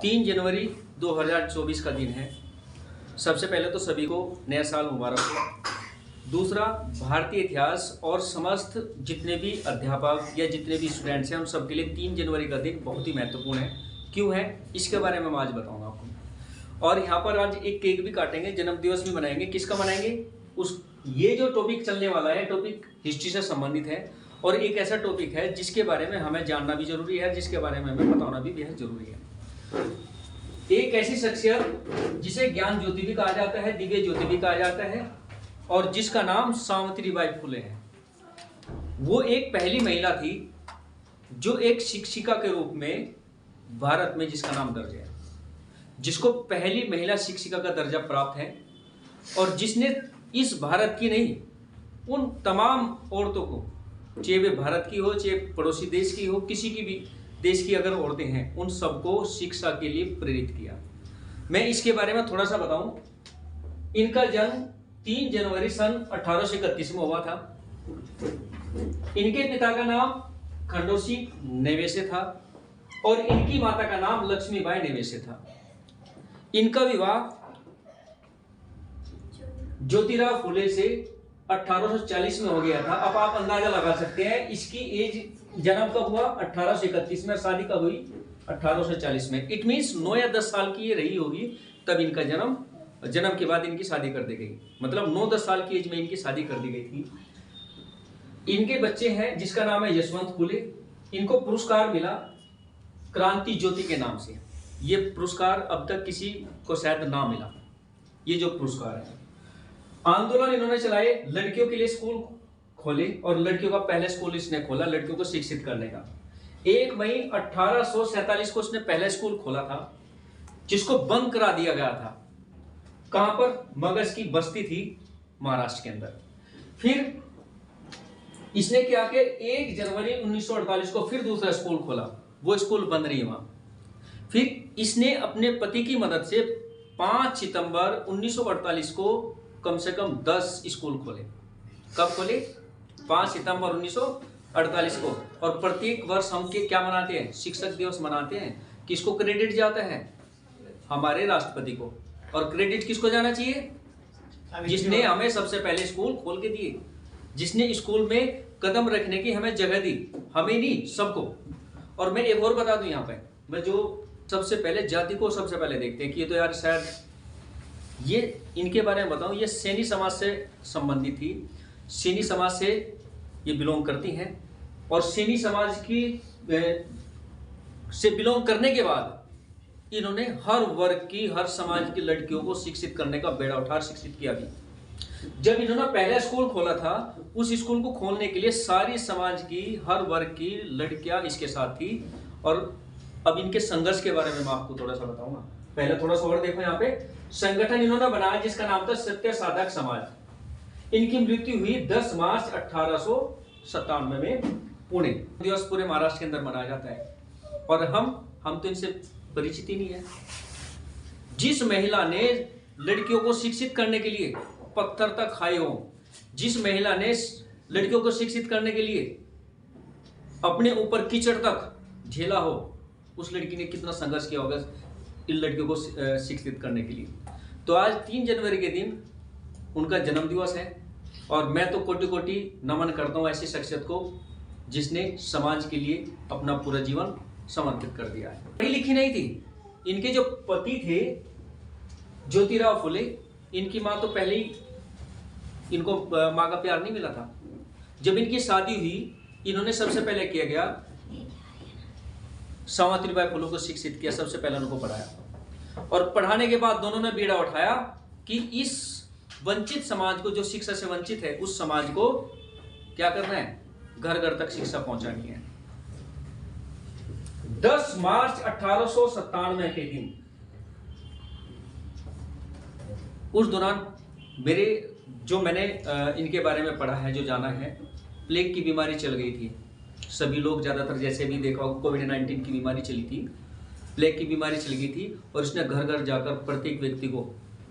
3 जनवरी 2024 का दिन है। सबसे पहले तो सभी को नया साल मुबारक हो। दूसरा, भारतीय इतिहास और समस्त जितने भी अध्यापक या जितने भी स्टूडेंट्स हैं उन सबके लिए 3 जनवरी का दिन बहुत ही महत्वपूर्ण है। क्यों है, इसके बारे में मैं आज बताऊंगा आपको। और यहाँ पर आज एक केक भी काटेंगे, जन्मदिवस भी मनाएंगे। किसका मनाएंगे? ये जो टॉपिक चलने वाला है, टॉपिक हिस्ट्री से संबंधित है और एक ऐसा टॉपिक है जिसके बारे में हमें जानना भी जरूरी है, जिसके बारे में हमें बताना भी बेहद जरूरी है। एक ऐसी शख्सियत जिसे ज्ञान ज्योति भी कहा जाता है, दिव्य ज्योति भी कहा जाता है और जिसका नाम सावित्रीबाई फुले है। वो एक पहली महिला थी जो एक शिक्षिका के रूप में भारत में, जिसका नाम दर्ज है, जिसको पहली महिला शिक्षिका का दर्जा प्राप्त है और जिसने इस भारत की नहीं, उन तमाम औरतों को, चाहे वे भारत की हो, चाहे पड़ोसी देश की हो, किसी की भी देश की अगर औरतें हैं, उन सबको शिक्षा के लिए प्रेरित किया। मैं इसके बारे में थोड़ा सा बताऊं। इनका जन्म 3 जनवरी सन 1831 में हुआ था। इनके पिता का नाम खंडोसी नेवेसे था और इनकी माता का नाम लक्ष्मीबाई नेवेसे था। इनका विवाह ज्योतिराव फुले से 1840 में हो गया था। अब आप अंदाजा लगा सकते हैं इसकी एज, जन्म कब हुआ? 1831 में। शादी कब हुई? 1840 में। इट मींस 9 या 10 साल की ये रही होगी तब इनका जन्म के बाद इनकी शादी कर दी गई। मतलब 9-10 साल की एज में इनकी शादी कर दी गई थी। इनके बच्चे हैं जिसका नाम है यशवंत फुले। इनको पुरस्कार मिला क्रांति ज्योति के नाम से। ये पुरस्कार अब तक किसी को शायद ना मिला, ये जो पुरस्कार है। आंदोलन इन्होंने चलाए, लड़कियों के लिए स्कूल खोले और लड़कियों का पहला स्कूल इसने खोला लड़कियों को शिक्षित करने का। 1 मई 1847 को इसने पहला स्कूल खोला था जिसको बंद करा दिया गया था। कहां पर? मगध की बस्ती थी महाराष्ट्र के अंदर। फिर इसने क्या किया, 1 जनवरी 1948 को फिर दूसरा स्कूल खोला। वो स्कूल बंद नहीं हुआ। फिर इसने अपने पति की मदद से 5 सितंबर 1948 को कम से कम 10 स्कूल खोले। कब खोले? 5 सितंबर 1948 को। और प्रत्येक वर्ष हम क्या मनाते हैं? शिक्षक दिवस मनाते हैं। किसको क्रेडिट जाता है? हमारे राष्ट्रपति को। और क्रेडिट किसको जाना चाहिए? जिसने हमें सबसे पहले स्कूल खोल के दिए, जिसने स्कूल में कदम रखने की हमें जगह दी, हमें नहीं, सबको। और मैं एक और बता दूं, यहाँ पे मैं जो सबसे पहले जाति को सबसे पहले देखते हैं कि ये तो यार शायद ये इनके बारे में बताऊं। ये सैनी समाज से संबंधित थी। सैनी समाज से ये बिलोंग करती हैं और सैनी समाज की से बिलोंग करने के बाद इन्होंने हर वर्ग की, हर समाज की लड़कियों को शिक्षित करने का बेड़ा उठा, शिक्षित किया भी। जब इन्होंने पहला स्कूल खोला था, उस स्कूल को खोलने के लिए सारी समाज की, हर वर्ग की लड़कियां इसके साथ थी। और अब इनके संघर्ष के बारे में मैं आपको थोड़ा सा बताऊंगा। पहले थोड़ा सा और देखो, यहाँ पे संगठन इन्होंने बनाया जिसका नाम था सत्य साधक समाज। इनकी मृत्यु हुई 10 मार्च 1897 में पुणे। दिवस पूरे महाराष्ट्र के अंदर मनाया जाता है और हम तो इनसे परिचित ही नहीं है। जिस महिला ने लड़कियों को शिक्षित करने के लिए पत्थर तक खाए हो, जिस महिला ने लड़कियों को शिक्षित करने के लिए अपने ऊपर कीचड़ तक झेला हो, उस लड़की ने कितना संघर्ष किया होगा इन लड़कियों को शिक्षित करने के लिए। तो आज 3 जनवरी के दिन उनका जन्मदिवस है और मैं तो कोटि कोटि नमन करता हूँ ऐसी शख्सियत को जिसने समाज के लिए अपना पूरा जीवन समर्पित कर दिया है। पढ़ी लिखी नहीं थी। इनके जो पति थे ज्योतिराव फुले, इनकी माँ तो पहले ही, इनको माँ का प्यार नहीं मिला था। जब इनकी शादी हुई, इन्होंने सबसे पहले किया गया, सावित्रीबाई फुले को शिक्षित किया, सबसे पहले उनको पढ़ाया। और पढ़ाने के बाद दोनों ने बीड़ा उठाया कि इस वंचित समाज को, जो शिक्षा से वंचित है, उस समाज को क्या करना है? घर घर तक शिक्षा पहुंचानी है। 10 मार्च 1897 के दिन, उस दौरान मैंने इनके बारे में पढ़ा है, जो जाना है, प्लेग की बीमारी चल गई थी। सभी लोग ज्यादातर, जैसे भी देखा होगा, कोविड-19 की बीमारी चली थी, प्लेग की बीमारी चल गई थी और इसने घर घर जाकर प्रत्येक व्यक्ति को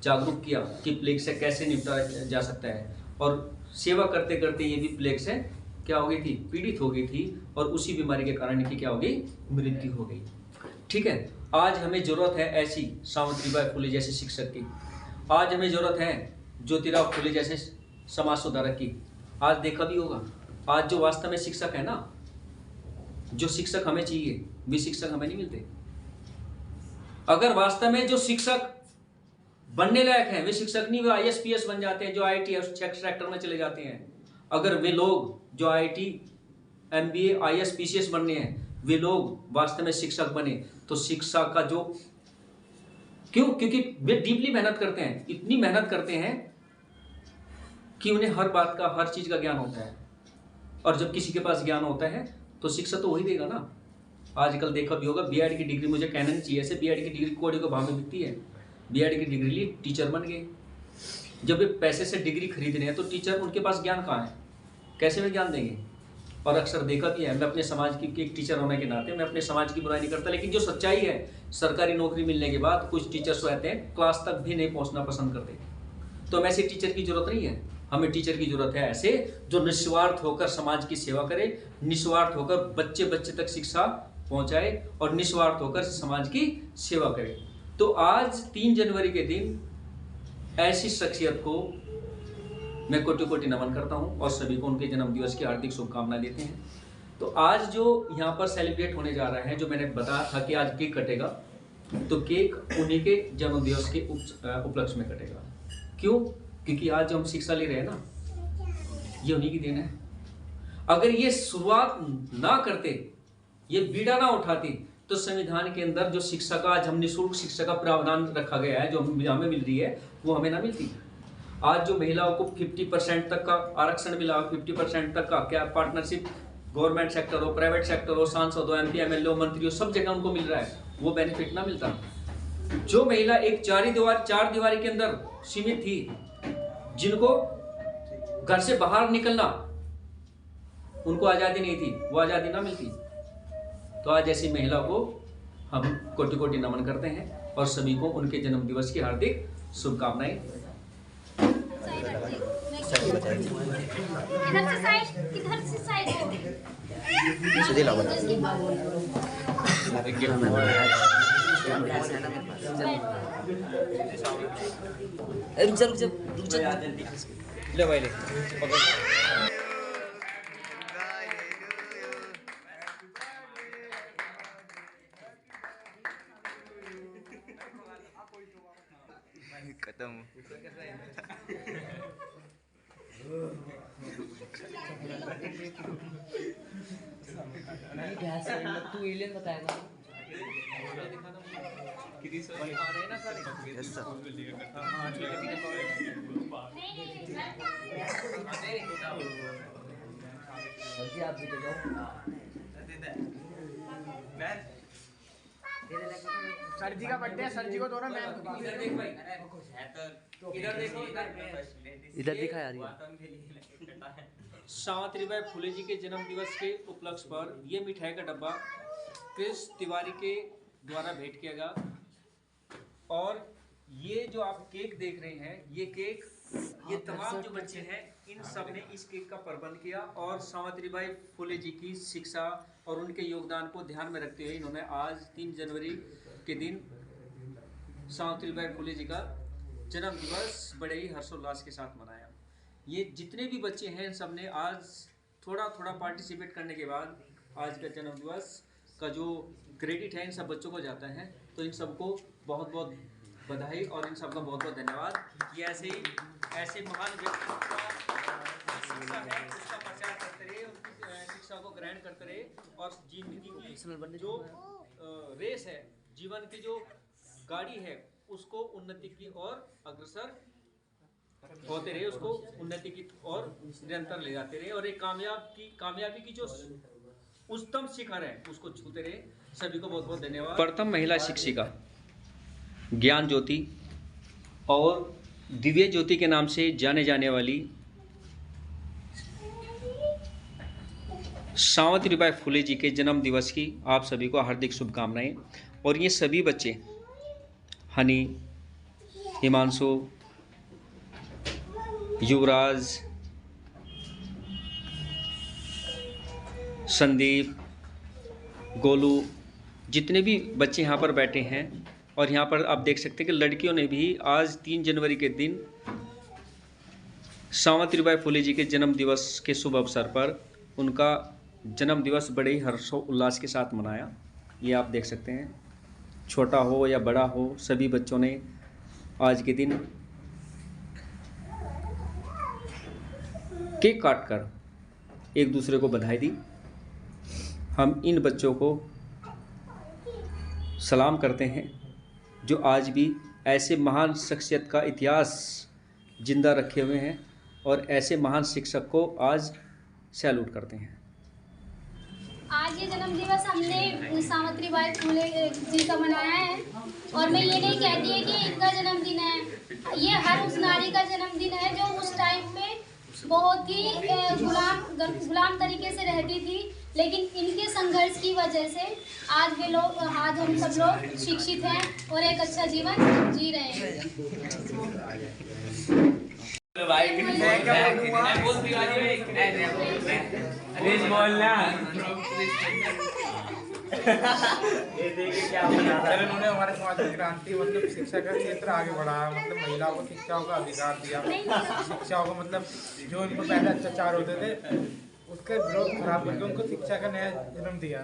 जागरूक किया कि प्लेग से कैसे निपटा जा सकता है। और सेवा करते करते ये भी प्लेग से क्या हो गई थी? पीड़ित हो गई थी और उसी बीमारी के कारण इनकी क्या हो गई? मृत्यु हो गई। ठीक है, आज हमें जरूरत है ऐसी सावित्रीबाई फुले जैसे शिक्षक की, आज हमें जरूरत है ज्योतिराव फुले जैसे समाज सुधारक की। आज देखा भी होगा, आज जो वास्तव में शिक्षक है ना, जो शिक्षक हमें चाहिए वे शिक्षक हमें नहीं मिलते। अगर वास्तव में जो शिक्षक बनने लायक हैं वे शिक्षक नहीं, वे IAS बन जाते हैं, जो IIT सेक्टर में चले जाते हैं। अगर वे लोग जो IIT MBA IAS PCS बनने हैं वे लोग वास्तव में शिक्षक बने तो शिक्षा का जो क्योंकि वे डीपली मेहनत करते हैं, इतनी मेहनत करते हैं कि उन्हें हर बात का, हर चीज का ज्ञान होता है। और जब किसी के पास ज्ञान होता है तो शिक्षा तो वही देगा ना। आजकल देखा भी होगा, BEd की डिग्री मुझे कहना नहीं चाहिए, ऐसे BEd की डिग्री कोड़ी को भाव में बिकती है। BEd की डिग्री ली, टीचर बन गए। जब वे पैसे से डिग्री खरीद रहे हैं तो टीचर, उनके पास ज्ञान कहाँ है, कैसे वे ज्ञान देंगे। और अक्सर देखा भी है, मैं अपने समाज की एक टीचर होने के नाते मैं अपने समाज की बुराई नहीं करता, लेकिन जो सच्चाई है, सरकारी नौकरी मिलने के बाद कुछ टीचर्स रहते हैं क्लास तक भी नहीं पहुंचना पसंद करते। तो हमें ऐसे टीचर की जरूरत नहीं है, हमें टीचर की जरूरत है ऐसे जो निस्वार्थ होकर समाज की सेवा करे, निस्वार्थ होकर बच्चे बच्चे तक शिक्षा पहुंचाए और निस्वार्थ होकर समाज की सेवा करे। तो आज 3 जनवरी के दिन ऐसी शख्सियत को मैं कोटि कोटि नमन करता हूं और सभी को उनके जन्म दिवस की हार्दिक शुभकामनाएं देते हैं। तो आज जो यहाँ पर सेलिब्रेट होने जा रहा है, जो मैंने बताया था कि आज केक कटेगा, तो केक उन्हीं के जन्म दिवस के उपलक्ष्य में कटेगा। क्यों? क्योंकि आज जो हम शिक्षा ले रहे हैं ना, ये उन्हीं की देन है। अगर ये शुरुआत ना करते, ये बीड़ा ना उठाती, तो संविधान के अंदर जो शिक्षा का आज हम निःशुल्क शिक्षा का प्रावधान रखा गया है, जो हमें मिल रही है, वो हमें ना मिलती। आज जो महिलाओं को 50% तक का आरक्षण मिला, 50% तक का क्या पार्टनरशिप, गवर्नमेंट सेक्टर हो, प्राइवेट सेक्टर हो, सांसद हो, MP MLA हो, मंत्री हो, सब जगह उनको मिल रहा है, वो बेनिफिट ना मिलता। जो महिला एक चार दीवारी के अंदर सीमित थी, जिनको घर से बाहर निकलना उनको आजादी नहीं थी, वो आजादी ना मिलती। तो आज ऐसी महिला को हम कोटि कोटि नमन करते हैं और सभी को उनके जन्म दिवस की हार्दिक शुभकामनाएं। ले भाई ले खत्म। तू एलियन बताएगा आप भी तो जाओ। सर जी का बर्थडे है, सर जी को दो ना। मैं इधर देख भाई, इधर देखो, इधर दिखा यार। सावित्रीबाई फुले जी के जन्म दिवस के उपलक्ष्य पर यह मिठाई का डब्बा क्रिस तिवारी के द्वारा भेंट किया गया। और ये जो आप केक देख रहे हैं, ये केक, ये तमाम जो बच्चे हैं, इन सब ने इस केक का प्रबंध किया और सावित्रीबाई फुले जी की शिक्षा और उनके योगदान को ध्यान में रखते हुए इन्होंने आज 3 जनवरी के दिन सावित्रीबाई फुले जी का जन्म दिवस बड़े ही हर्षोल्लास के साथ मनाया। ये जितने भी बच्चे हैं, सब ने आज थोड़ा थोड़ा पार्टिसिपेट करने के बाद आज का जन्म दिवस का जो क्रेडिट है इन सब बच्चों को जाता है। तो इन सबको बहुत बहुत बधाई और इन सबका बहुत बहुत धन्यवाद कि ऐसे महान व्यक्तित्व का शिक्षा है उसका प्रचार करते रहे, उनकी शिक्षा को ग्रहण करते रहे और जिंदगी की जो रेस है, जीवन की जो गाड़ी है, उसको उन्नति की ओर अग्रसर होते रहे, उसको उन्नति की ओर निरंतर ले जाते रहे और एक कामयाबी की जो उच्चतम शिखर है उसको छूते रहे। सभी को बहुत बहुत धन्यवाद। प्रथम महिला शिक्षिका, ज्ञान ज्योति और दिव्य ज्योति के नाम से जाने जाने वाली सावित्रीबाई फुले जी के जन्म दिवस की आप सभी को हार्दिक शुभकामनाएं। और ये सभी बच्चे, हनी, हिमांशु, युवराज, संदीप, गोलू, जितने भी बच्चे यहाँ पर बैठे हैं, और यहाँ पर आप देख सकते हैं कि लड़कियों ने भी आज 3 जनवरी के दिन सावित्रीबाई फुले जी के जन्म दिवस के शुभ अवसर पर उनका जन्म दिवस बड़े ही हर्षोल्लास के साथ मनाया। ये आप देख सकते हैं, छोटा हो या बड़ा हो, सभी बच्चों ने आज के दिन केक काटकर एक दूसरे को बधाई दी। हम इन बच्चों को सलाम करते हैं जो आज भी ऐसे महान शख्सियत का इतिहास जिंदा रखे हुए हैं और ऐसे महान शिक्षक को आज सैल्यूट करते हैं। आज ये जन्म दिवस हमने सावित्रीबाई फुले जी का मनाया है, और मैं ये नहीं कहती है कि इनका जन्मदिन है, ये हर उस नारी का जन्मदिन है जो उस टाइम पे बहुत ही गुलाम तरीके से रहती थी, लेकिन इनके संघर्ष की वजह से आज हम सब लोग शिक्षित हैं और एक अच्छा जीवन जी रहे हैं। उन्होंने हमारे समाज में क्रांति मतलब शिक्षा का क्षेत्र आगे बढ़ाया, मतलब महिलाओं को शिक्षाओं का अधिकार दिया, शिक्षाओं को मतलब जो उनको पहले अत्याचार होते थे उसके विरोध खराब करके उनको शिक्षा का नया जन्म दिया।